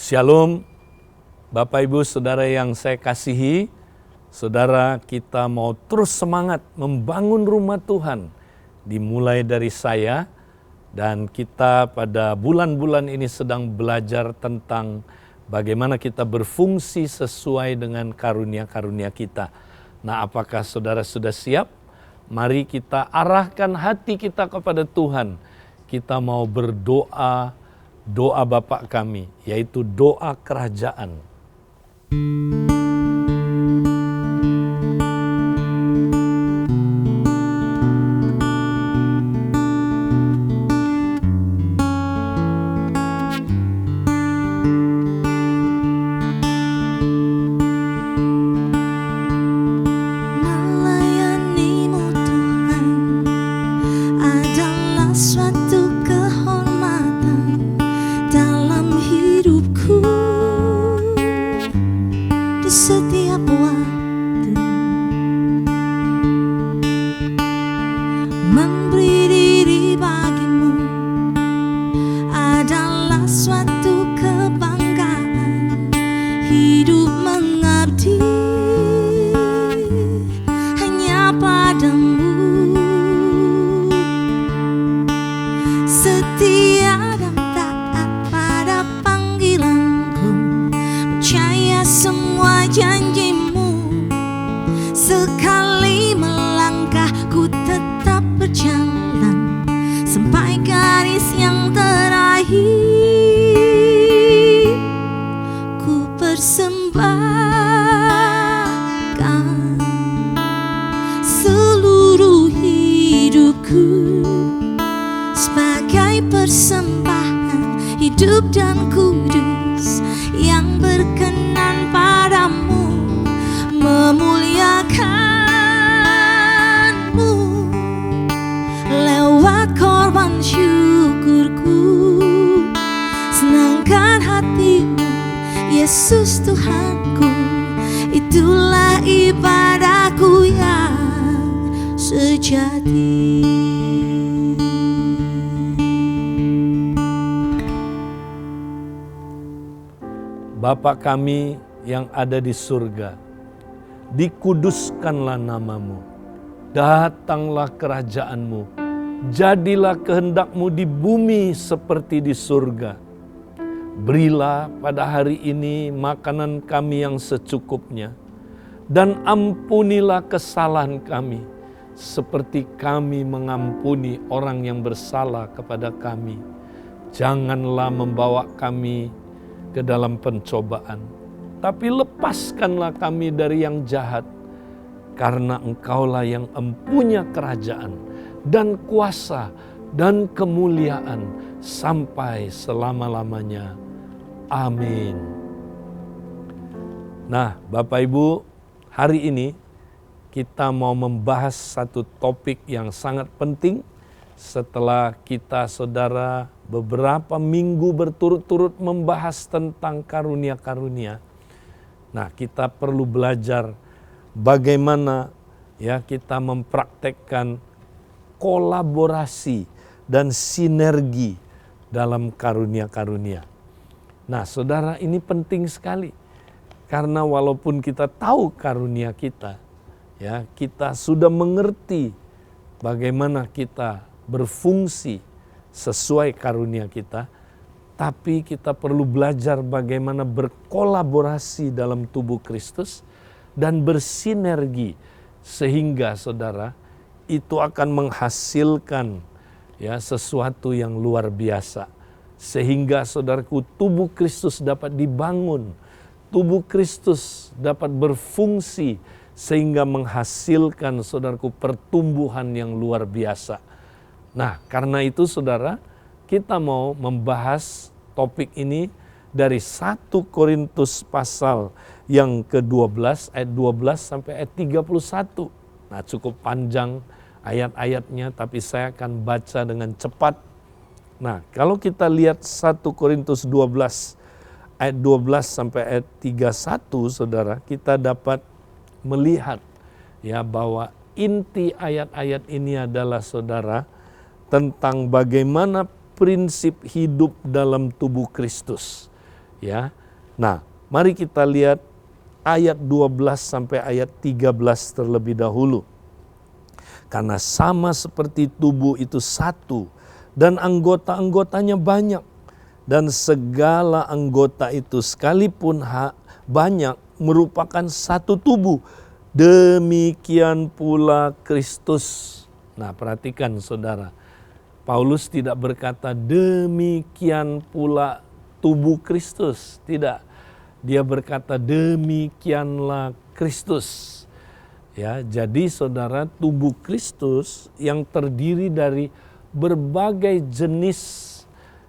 Shalom, Bapak Ibu Saudara yang saya kasihi. Saudara, kita mau terus semangat membangun rumah Tuhan. Dimulai dari saya, dan kita pada bulan-bulan ini sedang belajar tentang bagaimana kita berfungsi sesuai dengan karunia-karunia kita. Nah, apakah saudara sudah siap? Mari kita arahkan hati kita kepada Tuhan. Kita mau berdoa, doa Bapa kami, yaitu doa kerajaan. Yesus Tuhanku, itulah ibadahku yang sejati. Bapa kami yang ada di surga, dikuduskanlah namamu, datanglah kerajaanmu, jadilah kehendakmu di bumi seperti di surga. Berilah pada hari ini makanan kami yang secukupnya, dan ampunilah kesalahan kami, seperti kami mengampuni orang yang bersalah kepada kami. Janganlah membawa kami ke dalam pencobaan, tapi lepaskanlah kami dari yang jahat, karena Engkaulah yang empunya kerajaan, dan kuasa, dan kemuliaan, sampai selama-lamanya. Amin. Nah, Bapak Ibu, hari ini kita mau membahas satu topik yang sangat penting setelah kita saudara beberapa minggu berturut-turut membahas tentang karunia-karunia. Nah, kita perlu belajar bagaimana kita mempraktekkan kolaborasi dan sinergi dalam karunia-karunia. Nah, saudara, ini penting sekali, karena walaupun kita tahu karunia kita, kita sudah mengerti bagaimana kita berfungsi sesuai karunia kita, tapi kita perlu belajar bagaimana berkolaborasi dalam tubuh Kristus dan bersinergi, sehingga saudara itu akan menghasilkan sesuatu yang luar biasa. Sehingga saudaraku, tubuh Kristus dapat dibangun, tubuh Kristus dapat berfungsi sehingga menghasilkan saudaraku pertumbuhan yang luar biasa. Nah, karena itu saudara, kita mau membahas topik ini dari 1 Korintus pasal yang ke-12 ayat 12 sampai ayat 31. Nah, cukup panjang ayat-ayatnya, tapi saya akan baca dengan cepat. Nah, kalau kita lihat 1 Korintus 12 ayat 12 sampai ayat 31, saudara, kita dapat melihat bahwa inti ayat-ayat ini adalah saudara tentang bagaimana prinsip hidup dalam tubuh Kristus. Ya. Nah, mari kita lihat ayat 12 sampai ayat 13 terlebih dahulu. Karena sama seperti tubuh itu satu dan anggota-anggotanya banyak, dan segala anggota itu sekalipun banyak merupakan satu tubuh, demikian pula Kristus. Nah, perhatikan saudara, Paulus tidak berkata demikian pula tubuh Kristus, tidak. Dia berkata demikianlah Kristus. Ya, jadi saudara, tubuh Kristus yang terdiri dari berbagai jenis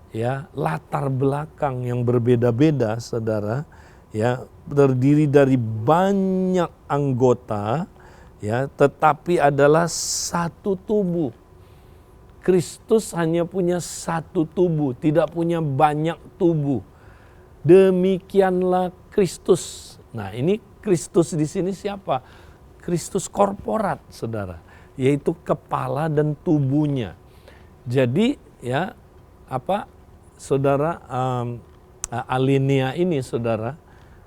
ya latar belakang yang berbeda-beda, saudara, ya, terdiri dari banyak anggota, ya, tetapi adalah satu tubuh. Kristus hanya punya satu tubuh, tidak punya banyak tubuh. Demikianlah Kristus. Nah, ini Kristus di sini siapa? Kristus korporat, saudara, yaitu kepala dan tubuhnya. Jadi ya saudara, alinea ini saudara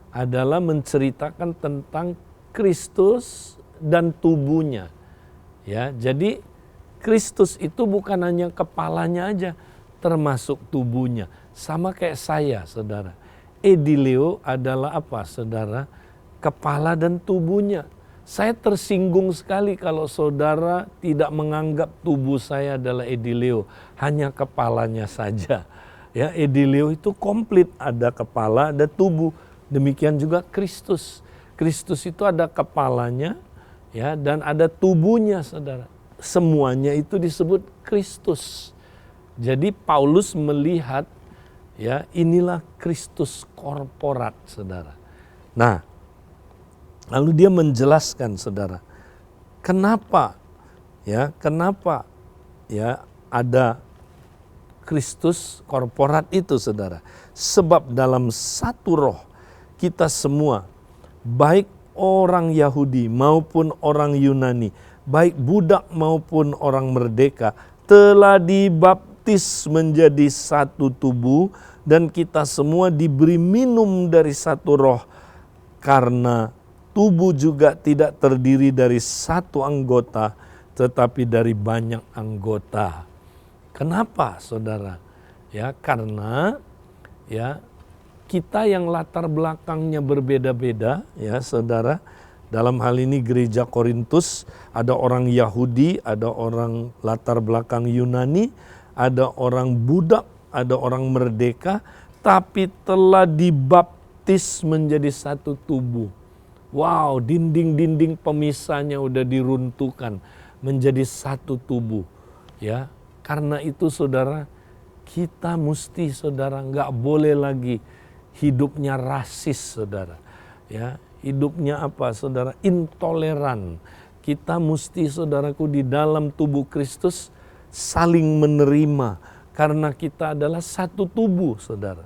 adalah menceritakan tentang Kristus dan tubuhnya. Ya, jadi Kristus itu bukan hanya kepalanya aja, termasuk tubuhnya. Sama kayak saya, saudara. Edileo adalah apa, saudara? Kepala dan tubuhnya. Saya tersinggung sekali kalau saudara tidak menganggap tubuh saya adalah Edileo, hanya kepalanya saja. Ya, Edileo itu komplit, ada kepala, ada tubuh. Demikian juga Kristus. Kristus itu ada kepalanya, ya, dan ada tubuhnya, saudara. Semuanya itu disebut Kristus. Jadi Paulus melihat, ya, inilah Kristus korporat, saudara. Nah, lalu dia menjelaskan, saudara, kenapa ya ada Kristus korporat itu, saudara. Sebab dalam satu roh kita semua, baik orang Yahudi maupun orang Yunani, baik budak maupun orang merdeka, telah dibaptis menjadi satu tubuh, dan kita semua diberi minum dari satu roh, karena tubuh juga tidak terdiri dari satu anggota, tetapi dari banyak anggota. Kenapa, saudara? Ya, karena ya kita yang latar belakangnya berbeda-beda, ya, saudara. Dalam hal ini gereja Korintus, ada orang Yahudi, ada orang latar belakang Yunani, ada orang budak, ada orang merdeka, tapi telah dibaptis menjadi satu tubuh. Wow, dinding-dinding pemisahnya udah diruntuhkan menjadi satu tubuh. Ya, karena itu saudara, kita mesti, saudara, nggak boleh lagi hidupnya rasis, saudara. Ya, hidupnya apa, saudara? Intoleran. Kita mesti, saudaraku, di dalam tubuh Kristus saling menerima, karena kita adalah satu tubuh, saudara.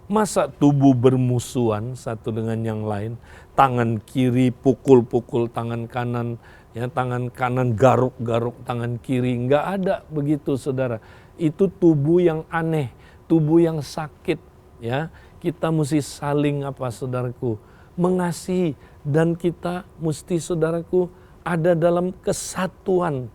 Masa tubuh bermusuhan satu dengan yang lain? Tangan kiri pukul-pukul tangan kanan, ya, tangan kanan garuk-garuk tangan kiri. Enggak ada begitu, saudara. Itu tubuh yang aneh, tubuh yang sakit, ya. Kita mesti saling apa, saudaraku, mengasihi, dan kita mesti, saudaraku, ada dalam kesatuan,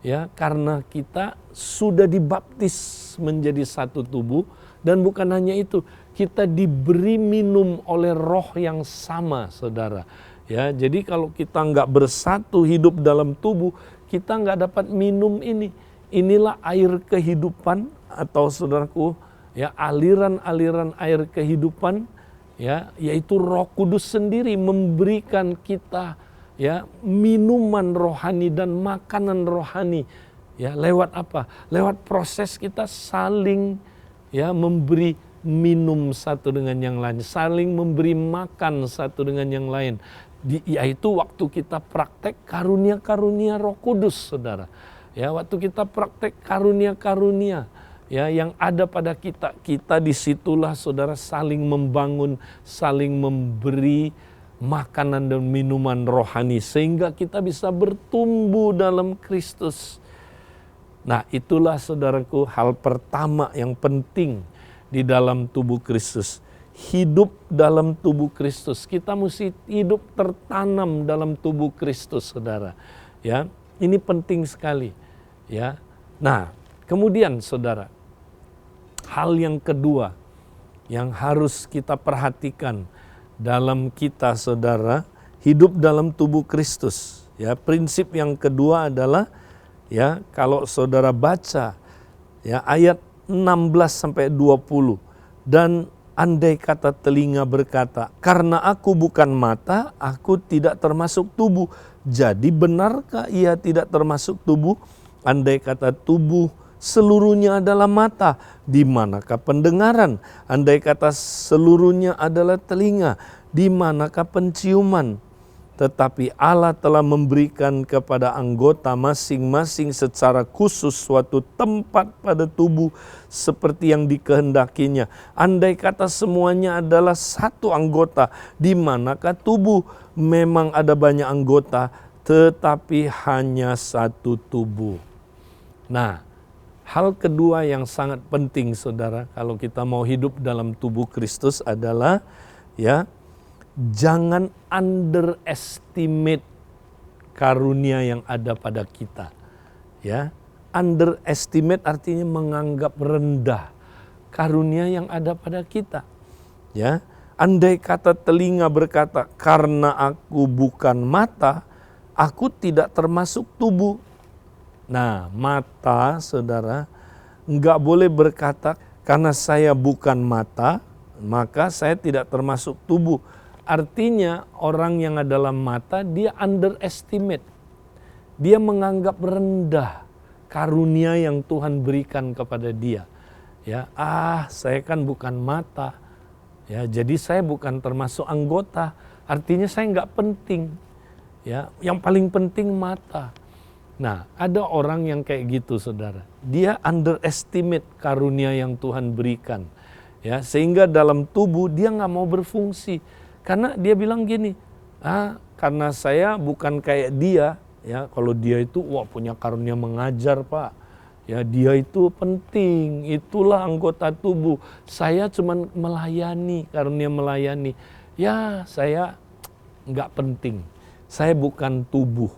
ya, karena kita sudah dibaptis menjadi satu tubuh. Dan bukan hanya itu, kita diberi minum oleh roh yang sama, saudara. Ya, jadi kalau kita nggak bersatu hidup dalam tubuh, kita nggak dapat minum ini. Inilah air kehidupan, atau saudaraku, ya, aliran-aliran air kehidupan, ya, yaitu Roh Kudus sendiri memberikan kita, ya, minuman rohani dan makanan rohani. Ya, lewat apa? Lewat proses kita saling, ya, memberi minum satu dengan yang lain, saling memberi makan satu dengan yang lain. Yaitu waktu kita praktek karunia-karunia Roh Kudus, saudara. Ya, waktu kita praktek karunia-karunia, ya, yang ada pada kita, kita disitulah, saudara, saling membangun, saling memberi makanan dan minuman rohani, sehingga kita bisa bertumbuh dalam Kristus. Nah, itulah, saudaraku, hal pertama yang penting di dalam tubuh Kristus. hidup dalam tubuh Kristus. Kita mesti hidup tertanam dalam tubuh Kristus, saudara. Ya, ini penting sekali. Ya, nah, kemudian saudara, hal yang kedua yang harus kita perhatikan dalam kita, saudara, hidup dalam tubuh Kristus. Ya, prinsip yang kedua adalah, ya, kalau saudara baca, ya, ayat 16 sampai 20, dan andai kata telinga berkata, karena aku bukan mata, aku tidak termasuk tubuh. Jadi benarkah ia tidak termasuk tubuh? Andai kata tubuh seluruhnya adalah mata, di manakah pendengaran? Andai kata seluruhnya adalah telinga, di manakah penciuman? Tetapi Allah telah memberikan kepada anggota masing-masing secara khusus suatu tempat pada tubuh seperti yang dikehendakinya. Andai kata semuanya adalah satu anggota, di manakah tubuh? Memang ada banyak anggota, tetapi hanya satu tubuh. Nah, hal kedua yang sangat penting, saudara, kalau kita mau hidup dalam tubuh Kristus adalah, ya, jangan underestimate karunia yang ada pada kita. Ya, underestimate artinya menganggap rendah karunia yang ada pada kita. Ya, andai kata telinga berkata, karena aku bukan mata, aku tidak termasuk tubuh. Nah, mata, saudara, enggak boleh berkata, karena saya bukan mata, maka saya tidak termasuk tubuh. Artinya orang yang adalah mata, dia underestimate. Dia menganggap rendah karunia yang Tuhan berikan kepada dia. Ya, saya kan bukan mata. Ya, jadi saya bukan termasuk anggota. Artinya saya nggak penting. Ya, yang paling penting mata. Nah, ada orang yang kayak gitu, saudara. Dia underestimate karunia yang Tuhan berikan. Ya, sehingga dalam tubuh dia nggak mau berfungsi. Karena dia bilang gini, karena saya bukan kayak dia, ya, kalau dia itu punya karunia mengajar, Pak. Ya, dia itu penting, itulah anggota tubuh. Saya cuman melayani, karunia melayani. Ya, saya nggak penting. Saya bukan tubuh.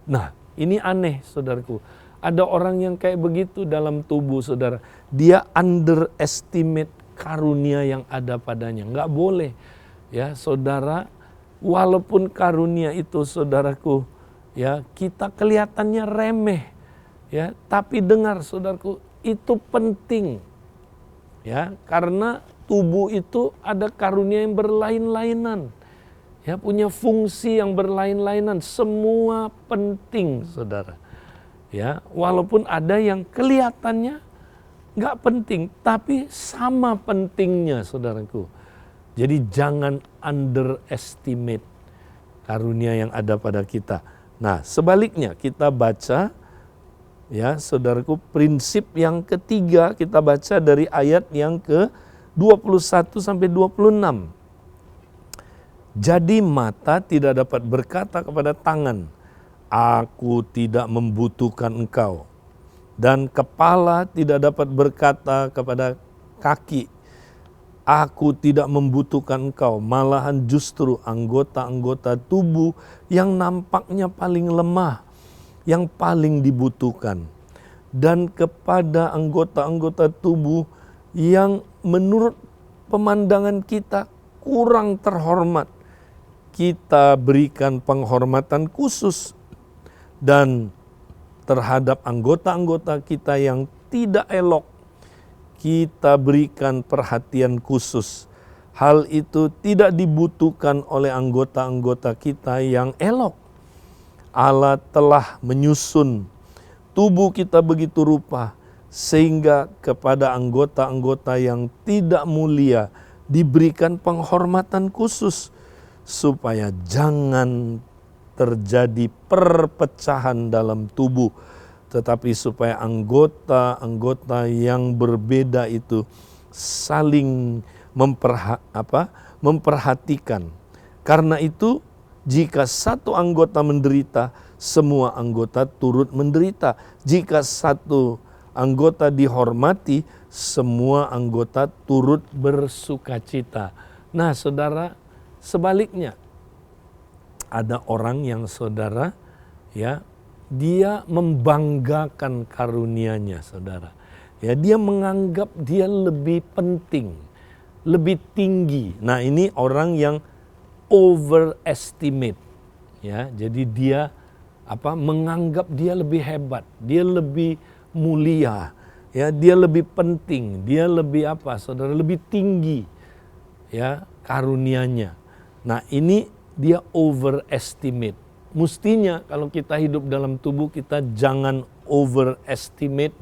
Nah, ini aneh, saudaraku. Ada orang yang kayak begitu dalam tubuh, saudara. Dia underestimate karunia yang ada padanya. Nggak boleh. Ya, saudara, walaupun karunia itu, saudaraku, ya, kita kelihatannya remeh, ya, tapi dengar, saudaraku, itu penting. Ya, karena tubuh itu ada karunia yang berlain-lainan. Ya, punya fungsi yang berlain-lainan, semua penting, saudara. Ya, walaupun ada yang kelihatannya nggak penting, tapi sama pentingnya, saudaraku. Jadi jangan underestimate karunia yang ada pada kita. Nah, sebaliknya kita baca, ya, saudaraku, prinsip yang ketiga kita baca dari ayat yang ke-21 sampai 26. Jadi mata tidak dapat berkata kepada tangan, aku tidak membutuhkan engkau. Dan kepala tidak dapat berkata kepada kaki, aku tidak membutuhkan engkau. Malahan justru anggota-anggota tubuh yang nampaknya paling lemah, yang paling dibutuhkan. Dan kepada anggota-anggota tubuh yang menurut pemandangan kita kurang terhormat, kita berikan penghormatan khusus. Dan terhadap anggota-anggota kita yang tidak elok, kita berikan perhatian khusus. Hal itu tidak dibutuhkan oleh anggota-anggota kita yang elok. Allah telah menyusun tubuh kita begitu rupa, sehingga kepada anggota-anggota yang tidak mulia diberikan penghormatan khusus, supaya jangan terjadi perpecahan dalam tubuh, tetapi supaya anggota-anggota yang berbeda itu saling memperhatikan. Karena itu, jika satu anggota menderita, semua anggota turut menderita. Jika satu anggota dihormati, semua anggota turut bersukacita. Nah, saudara, sebaliknya ada orang yang saudara, ya, dia membanggakan karunia-Nya, saudara. Ya, dia menganggap dia lebih penting, lebih tinggi. Nah, ini orang yang overestimate, ya. Jadi dia menganggap dia lebih hebat, dia lebih mulia, ya, dia lebih penting, dia lebih saudara, lebih tinggi, ya, karunia-Nya. Nah, ini dia overestimate. Mestinya kalau kita hidup dalam tubuh, kita jangan overestimate,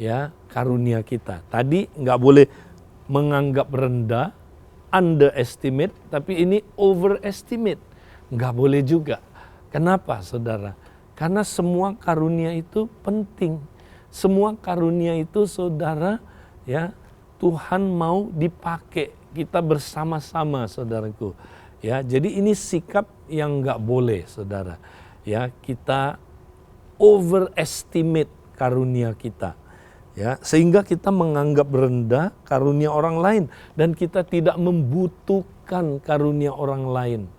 ya, karunia kita. Tadi nggak boleh menganggap rendah, underestimate, tapi ini overestimate. Nggak boleh juga. Kenapa, saudara? Karena semua karunia itu penting. Semua karunia itu, saudara, ya, Tuhan mau dipakai kita bersama-sama, saudaraku. Ya, jadi ini sikap yang nggak boleh, saudara. Ya, kita overestimate karunia kita. Ya, sehingga kita menganggap rendah karunia orang lain dan kita tidak membutuhkan karunia orang lain.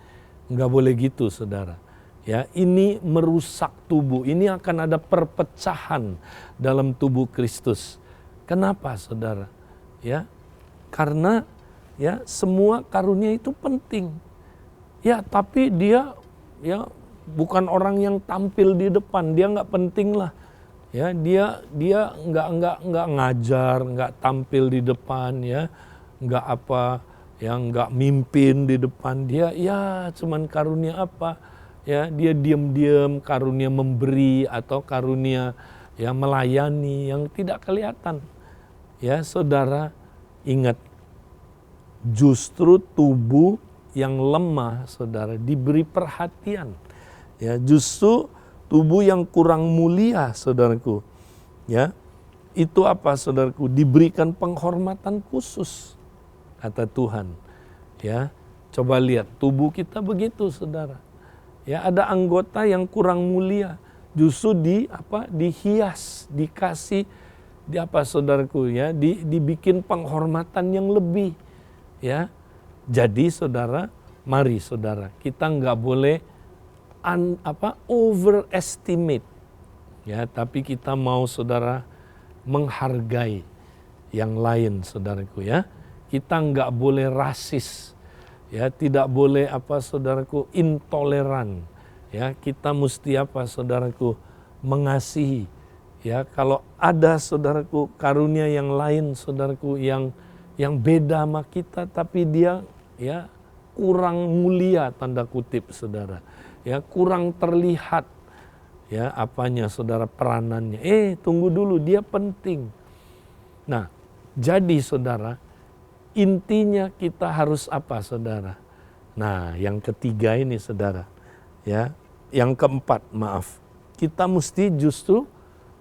Nggak boleh gitu, saudara. Ya, ini merusak tubuh. Ini akan ada perpecahan dalam tubuh Kristus. Kenapa, saudara? Ya, karena ya semua karunia itu penting. Ya, tapi dia ya bukan orang yang tampil di depan. Dia nggak penting lah. Ya, dia nggak ngajar, nggak tampil di depan, ya, nggak mimpin di depan. Dia ya cuman karunia ya, dia diam-diam, karunia memberi atau karunia ya melayani yang tidak kelihatan. Ya, saudara, ingat, justru tubuh yang lemah, saudara, diberi perhatian. Ya, justru tubuh yang kurang mulia, saudaraku, ya, itu saudaraku, diberikan penghormatan khusus, kata Tuhan. Ya, coba lihat tubuh kita begitu, saudara. Ya, ada anggota yang kurang mulia, justru dihias, dikasih, saudaraku, ya, dibikin penghormatan yang lebih, ya. Jadi, saudara, mari, saudara, kita nggak boleh overestimate, ya, tapi kita mau, saudara, menghargai yang lain, saudaraku, ya. Kita nggak boleh rasis, ya, tidak boleh saudaraku, intoleran, ya. Kita mesti saudaraku, mengasihi, ya. Kalau ada, saudaraku, karunia yang lain, saudaraku, yang beda sama kita, tapi dia ya kurang mulia, tanda kutip, saudara. Ya, kurang terlihat, ya, saudara, peranannya. Tunggu dulu, dia penting. Nah, jadi, saudara, intinya kita harus saudara? Nah, yang ketiga ini, saudara, ya, yang keempat, maaf, kita mesti justru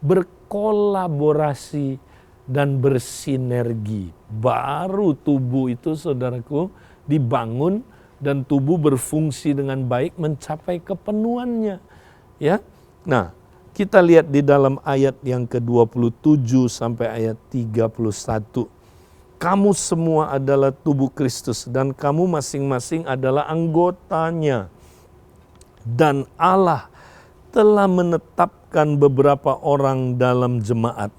berkolaborasi dan bersinergi. Baru tubuh itu, saudaraku, dibangun dan tubuh berfungsi dengan baik mencapai kepenuhannya. Ya. Nah, kita lihat di dalam ayat yang ke-27 sampai ayat 31. Kamu semua adalah tubuh Kristus dan kamu masing-masing adalah anggotanya. Dan Allah telah menetapkan beberapa orang dalam jemaat.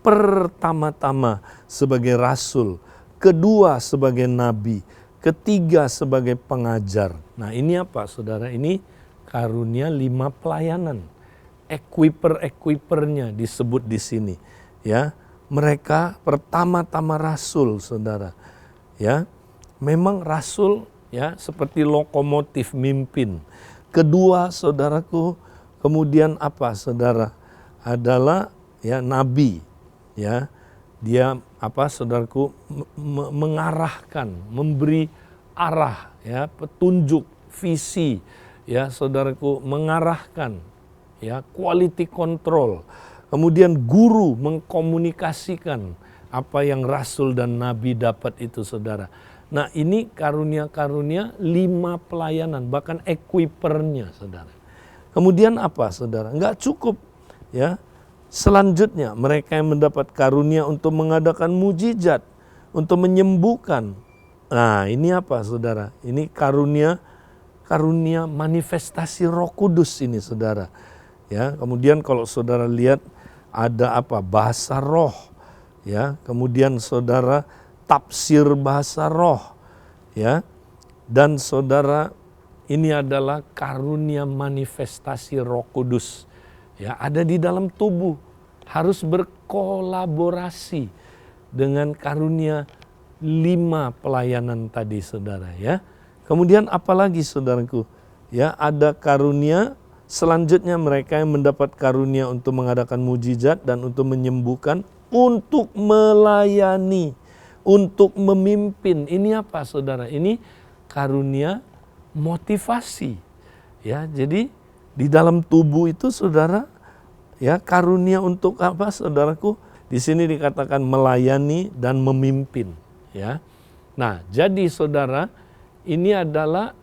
Pertama-tama sebagai rasul, kedua sebagai nabi, ketiga sebagai pengajar. Nah, ini saudara? Ini karunia 5 pelayanan. Equiper-equipernya disebut di sini. Ya, mereka pertama-tama rasul, saudara. Ya, memang rasul, ya, seperti lokomotif mimpin. Kedua, saudaraku, kemudian saudara? Adalah ya nabi. Ya, dia saudaraku, mengarahkan, memberi arah, ya, petunjuk, visi, ya, saudaraku, mengarahkan, ya, quality control. Kemudian guru mengkomunikasikan apa yang rasul dan nabi dapat itu, saudara. Nah, ini karunia-karunia 5 pelayanan, bahkan equipernya, saudara. Kemudian saudara? Enggak cukup, ya, Selanjutnya, mereka yang mendapat karunia untuk mengadakan mujizat, untuk menyembuhkan. Nah, ini apa saudara? Ini karunia manifestasi Roh Kudus ini saudara. Ya, kemudian kalau saudara lihat ada apa? Bahasa roh. Ya, kemudian saudara tafsir bahasa roh. Ya. Dan saudara, ini adalah karunia manifestasi Roh Kudus. Ya, ada di dalam tubuh, harus berkolaborasi dengan karunia 5 pelayanan tadi saudara ya. Kemudian apalagi saudaraku? Ya, ada karunia selanjutnya mereka yang mendapat karunia untuk mengadakan mujizat dan untuk menyembuhkan, untuk melayani, untuk memimpin. Ini apa saudara? Ini karunia motivasi. Ya, jadi di dalam tubuh itu saudara, ya, karunia untuk apa saudaraku? Di sini dikatakan melayani dan memimpin, ya. Nah, jadi saudara, ini adalah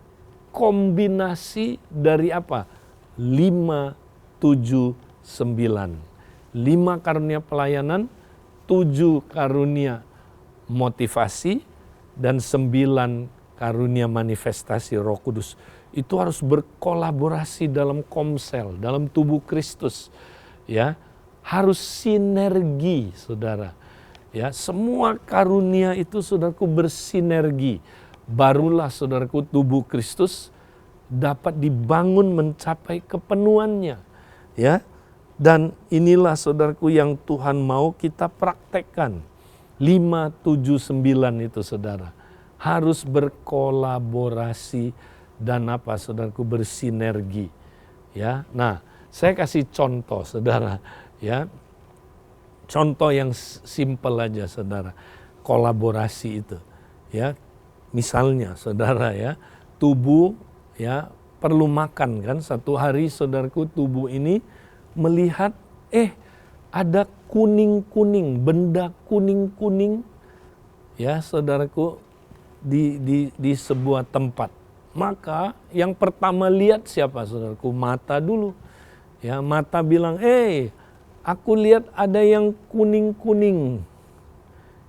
kombinasi dari apa? 5, 7, 9. 5 karunia pelayanan, 7 karunia motivasi, dan 9 karunia manifestasi Roh Kudus. Itu harus berkolaborasi dalam komsel, dalam tubuh Kristus. Ya, harus sinergi, saudara. Ya, semua karunia itu saudaraku bersinergi. Barulah saudaraku tubuh Kristus dapat dibangun mencapai kepenuhannya. Ya. Dan inilah saudaraku yang Tuhan mau kita praktekkan. 5, 7, 9 itu saudara. Harus berkolaborasi dan apa saudaraku bersinergi. Ya. Nah, saya kasih contoh saudara ya. Contoh yang simpel aja saudara. Kolaborasi itu. Ya. Misalnya saudara ya, tubuh ya perlu makan kan. Satu hari saudaraku tubuh ini melihat ada kuning-kuning, benda kuning-kuning ya saudaraku di sebuah tempat. Maka yang pertama lihat siapa saudaraku? Mata dulu. Ya, mata bilang, aku lihat ada yang kuning-kuning.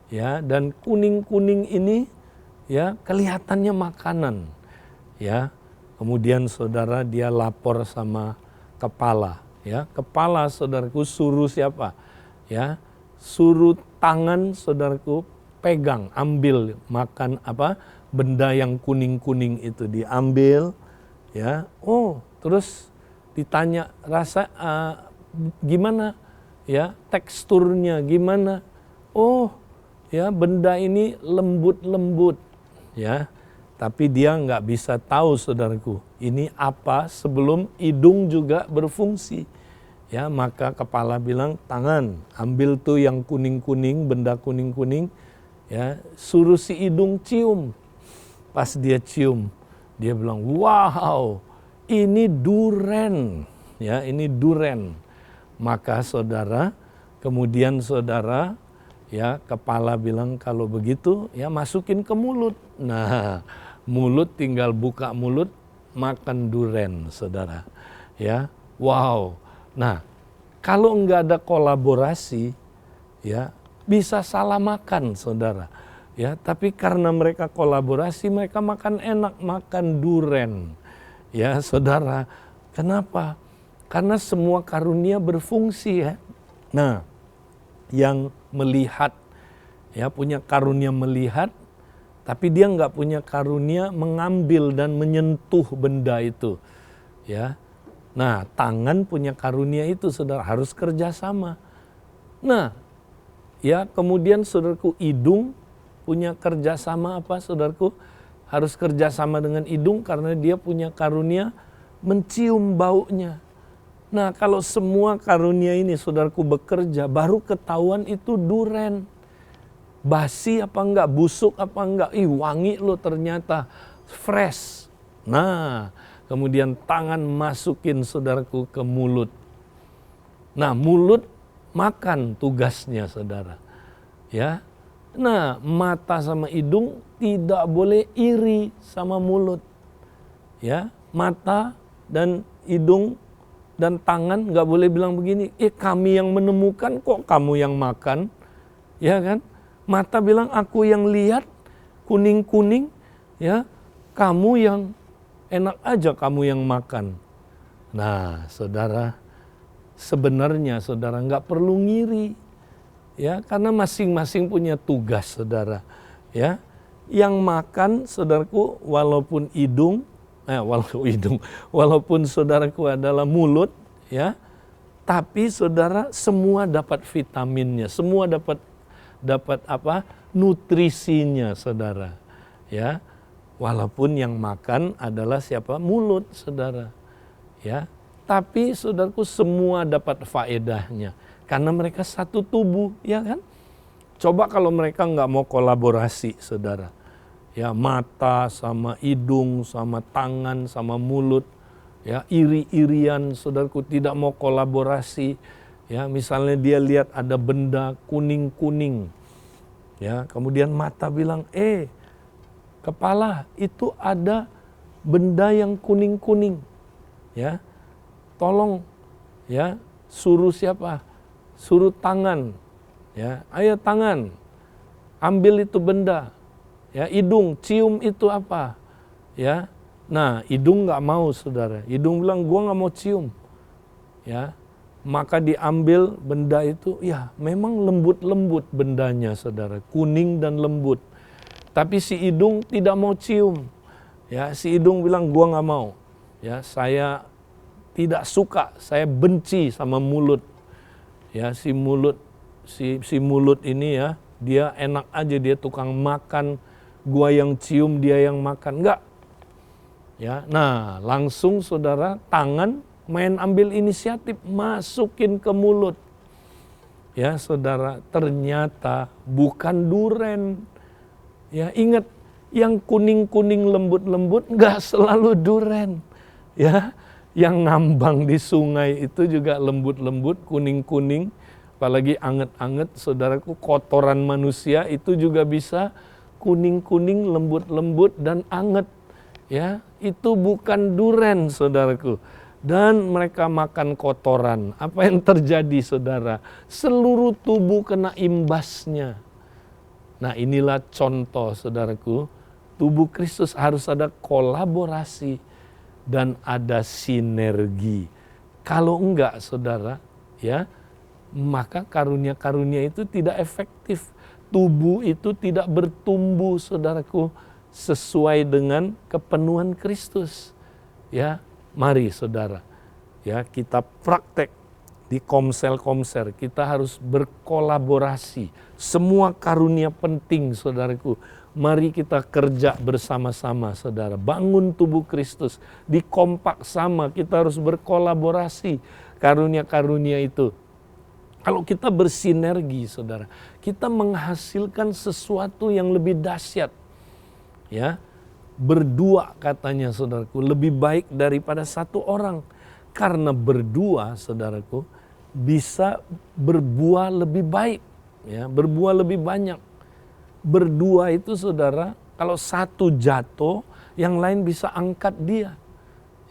Ya, dan kuning-kuning ini ya kelihatannya makanan. Ya. Kemudian saudara dia lapor sama kepala. Ya, kepala saudaraku suruh siapa? Ya, suruh tangan saudaraku pegang, ambil makan apa benda yang kuning-kuning itu diambil, ya. Terus ditanya rasa gimana, ya teksturnya gimana? Ya benda ini lembut-lembut, ya. Tapi dia nggak bisa tahu saudaraku ini apa sebelum hidung juga berfungsi. Ya, maka kepala bilang, tangan ambil tuh yang kuning-kuning, benda kuning-kuning. Ya, suruh si hidung cium. Pas dia cium, dia bilang, wow, ini duren. Ya, ini duren. Maka saudara, kemudian saudara, ya kepala bilang kalau begitu, ya masukin ke mulut. Nah, mulut tinggal buka mulut, makan duren, saudara. Ya, wow. Nah, kalau enggak ada kolaborasi, ya bisa salah makan, saudara. Ya, tapi karena mereka kolaborasi, mereka makan enak, makan duren. Ya, saudara. Kenapa? Karena semua karunia berfungsi, ya. Nah, yang melihat, ya punya karunia melihat, tapi dia enggak punya karunia mengambil dan menyentuh benda itu. Ya. Nah, tangan punya karunia itu, saudara, harus kerjasama. Nah, ya kemudian saudaraku hidung punya kerjasama apa saudaraku? Harus kerjasama dengan hidung karena dia punya karunia mencium baunya. Nah, kalau semua karunia ini saudaraku bekerja, baru ketahuan itu duren. Basi apa enggak, busuk apa enggak, wangi loh ternyata, fresh. Nah, kemudian tangan masukin saudaraku ke mulut. Nah, mulut makan tugasnya saudara. Ya. Nah, mata sama hidung tidak boleh iri sama mulut. Ya, mata dan hidung dan tangan nggak boleh bilang begini, kami yang menemukan kok kamu yang makan, ya kan? Mata bilang aku yang lihat kuning-kuning, ya kamu yang enak aja kamu yang makan. Nah, saudara, sebenarnya saudara nggak perlu ngiri, ya karena masing-masing punya tugas, saudara, ya. Yang makan, saudaraku, walaupun walaupun saudaraku adalah mulut, ya, tapi saudara semua dapat vitaminnya, semua dapat nutrisinya, saudara, ya. Walaupun yang makan adalah siapa? Mulut, saudara, ya. Tapi saudaraku semua dapat faedahnya karena mereka satu tubuh, ya kan? Coba kalau mereka nggak mau kolaborasi, saudara. Ya, mata sama hidung, sama tangan, sama mulut, ya iri-irian, saudaraku, tidak mau kolaborasi. Ya, misalnya dia lihat ada benda kuning-kuning, ya, kemudian mata bilang, kepala itu ada benda yang kuning-kuning, ya, tolong, ya, suruh siapa? Suruh tangan. Ya, ayo tangan, ambil itu benda. Ya, hidung, cium itu apa? Ya, nah hidung nggak mau, saudara. Hidung bilang, gua nggak mau cium. Ya, maka diambil benda itu. Ya, memang lembut-lembut bendanya, saudara, kuning dan lembut. Tapi si hidung tidak mau cium. Ya, si hidung bilang, gua nggak mau. Ya, saya tidak suka, saya benci sama mulut. Ya, si mulut ini, ya, dia enak aja, dia tukang makan, gua yang cium, dia yang makan. Enggak. Ya, nah, langsung saudara tangan main ambil inisiatif, masukin ke mulut. Ya, saudara, ternyata bukan duren. Ya, ingat, yang kuning-kuning lembut-lembut enggak selalu duren. Ya, yang ngambang di sungai itu juga lembut-lembut, kuning-kuning. Apalagi anget-anget, saudaraku, kotoran manusia itu juga bisa kuning-kuning, lembut-lembut dan anget. Ya, itu bukan duren, saudaraku. Dan mereka makan kotoran. Apa yang terjadi, saudara? Seluruh tubuh kena imbasnya. Nah, inilah contoh, saudaraku. Tubuh Kristus harus ada kolaborasi dan ada sinergi. Kalau enggak, saudara, ya, maka karunia-karunia itu tidak efektif. Tubuh itu tidak bertumbuh, saudaraku, sesuai dengan kepenuhan Kristus. Ya, mari saudara, ya kita praktek di komsel-komsel, kita harus berkolaborasi. Semua karunia penting, saudaraku. Mari kita kerja bersama-sama, saudara. Bangun tubuh Kristus, dikompak sama, kita harus berkolaborasi karunia-karunia itu. Kalau kita bersinergi, saudara, kita menghasilkan sesuatu yang lebih dahsyat. Ya, berdua katanya, saudaraku, lebih baik daripada satu orang. Karena berdua, saudaraku, bisa berbuah lebih baik, ya, berbuah lebih banyak. Berdua itu, saudara, kalau satu jatuh, yang lain bisa angkat dia.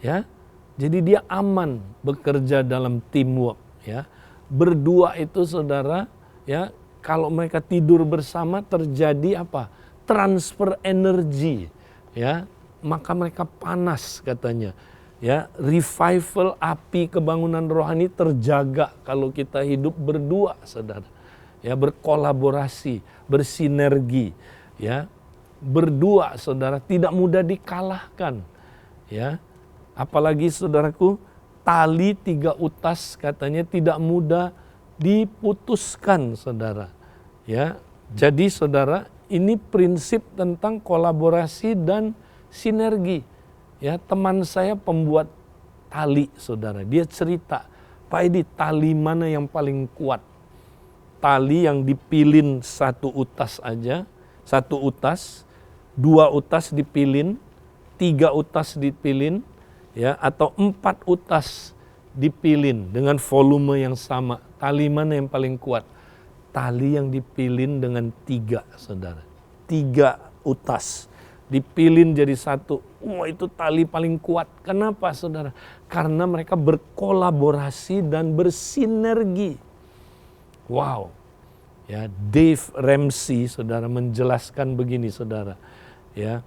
Ya, jadi dia aman bekerja dalam teamwork, ya. Berdua itu, saudara, ya, kalau mereka tidur bersama terjadi apa? Transfer energi, ya, maka mereka panas katanya. Ya, revival api kebangunan rohani terjaga kalau kita hidup berdua, saudara. Ya, berkolaborasi, bersinergi, ya. Berdua, saudara, tidak mudah dikalahkan, ya. Apalagi, saudaraku, tali 3 utas katanya tidak mudah diputuskan, saudara. Ya, jadi saudara, ini prinsip tentang kolaborasi dan sinergi. Ya, teman saya pembuat tali, saudara. Dia cerita, Pak Edi, tali mana yang paling kuat? Tali yang dipilin 1 utas aja, 1 utas, 2 utas dipilin, 3 utas dipilin, ya, atau 4 utas dipilin dengan volume yang sama. Tali mana yang paling kuat? Tali yang dipilin dengan 3, saudara. 3 utas. dipilin jadi satu. Wah, itu tali paling kuat. Kenapa, saudara? Karena mereka berkolaborasi dan bersinergi. Wow. Ya, Dave Ramsey, saudara, menjelaskan begini, saudara. Ya,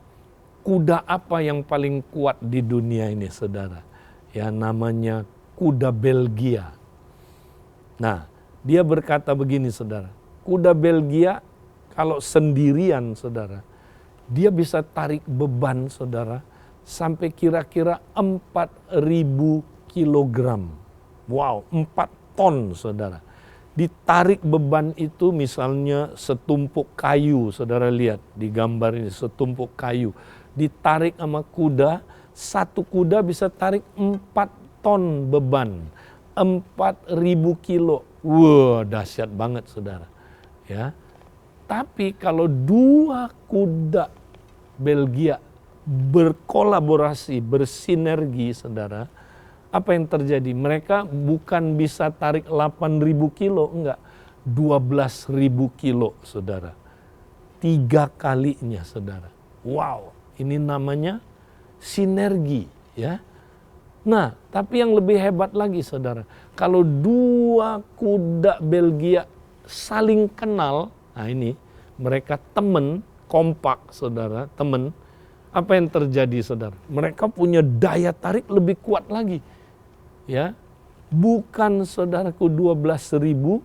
kuda apa yang paling kuat di dunia ini, saudara? Ya, namanya kuda Belgia. Nah, dia berkata begini, saudara. Kuda Belgia kalau sendirian, saudara, dia bisa tarik beban, saudara, sampai kira-kira 4.000 kilogram. Wow, 4 ton, saudara. Ditarik beban itu misalnya setumpuk kayu, saudara lihat di gambar ini, setumpuk kayu. Ditarik sama kuda, satu kuda bisa tarik 4 ton beban, 4.000 kilo. Wah, dahsyat banget, saudara. Ya, tapi kalau 2 kuda Belgia berkolaborasi, bersinergi, saudara, apa yang terjadi? Mereka bukan bisa tarik 8.000 kilo, enggak. 12.000 kilo, saudara. 3 kalinya, saudara. Wow, ini namanya sinergi, ya. Nah, tapi yang lebih hebat lagi, saudara. Kalau 2 kuda Belgia saling kenal, nah ini, mereka teman, kompak, saudara, teman. Apa yang terjadi, saudara? Mereka punya daya tarik lebih kuat lagi. Ya, bukan, saudaraku, 12.000,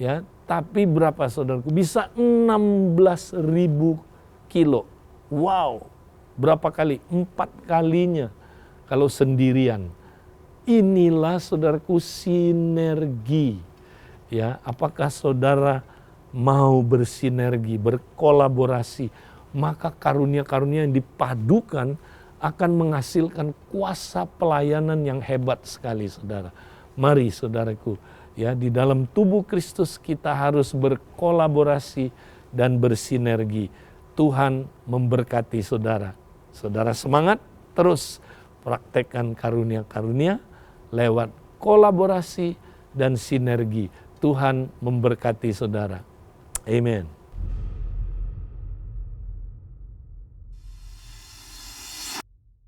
ya, tapi berapa, saudaraku? Bisa 16.000 kilo. Wow, berapa kali? 4 kalinya kalau sendirian. Inilah, saudaraku, sinergi. Ya, apakah saudara mau bersinergi, berkolaborasi? Maka karunia-karunia yang dipadukan akan menghasilkan kuasa pelayanan yang hebat sekali, saudara. Mari, saudaraku, ya, di dalam tubuh Kristus kita harus berkolaborasi dan bersinergi. Tuhan memberkati saudara. Saudara semangat, terus praktekkan karunia-karunia lewat kolaborasi dan sinergi. Tuhan memberkati saudara. Amen.